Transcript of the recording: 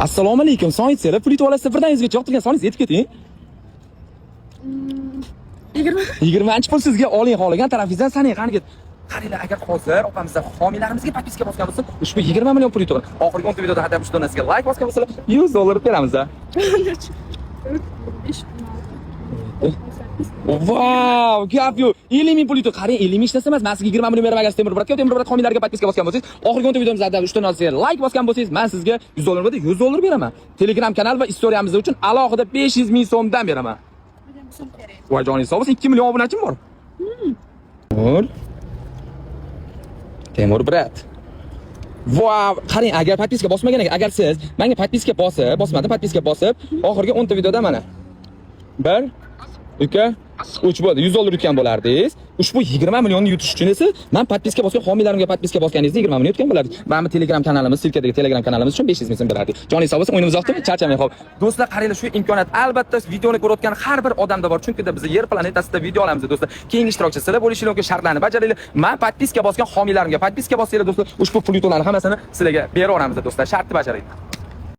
Assalomu alaykum. So'ngitsizlar, plyuta olasizlar, birdan yuzgacha yoqtirgan soningiz yetib keting. 20 pul sizga oling xohlagan tarafingizdan sanang, qani ket. Qaranglar, agar hozir opamizlar homiylarimizga podpiska bosgan bo'lsa, ushbu 20 million pul yutadi. Oxirgi 10 videoda hadab ushbu donasiga like bosgan bo'lsalar, $100 beramiz. Wow, gap yo'q. 50 ming pul yutadi. Qarang, 50 ming ishlasa emas, men sizga 20 million beraman. Agar Temur Brat homiylarga podpiska bosgan bo'lsangiz, oxirgi 10 videomizda hadab ushbu donasiga like bosgan bo'lsangiz, men sizga $100 beraman. Telegram kanal va istoriyamiz uchun alohida 500 ming so'mdan beraman. Voy joningiz sog' bo'lsin, 2 million obunachim bor. Temur Brat. Wow, qarang, agar podpiska bosmagan ekan, agar siz menga podpiska bosmadim, podpiska bosib, oxirgi 10 ta videoda mana 1 2 3 bo'ldi, $100 yutgan bo'lardingiz. Ushbu 20 millionni yutish uchun esa men podpiska bosgan homiylarimga podpiska bosganingizda 20 million yutgan bo'lardi. Mana Telegram kanalimiz, silkadagi Telegram kanalimiz uchun 500 ming so'm berardik. Joningiz sog' bo'lsin, o'yinimiz yoqdimi? Charchamang xo'p. Do'stlar, qaranglar, shu imkoniyat albatta videoni ko'rayotgan har bir odamda bor. Chunki biz Yer planetasida video olamiz, do'stlar. Keyingi ishtirokchi sizlar bo'lishinglar mumkin, shartlarni bajaringlar. Men podpiska bosgan homiylarimga podpiska bossanglar, do'stlar, ushbu plyutalarning hammasini sizlarga beraveramiz, do'stlar. Shartni bajaringlar.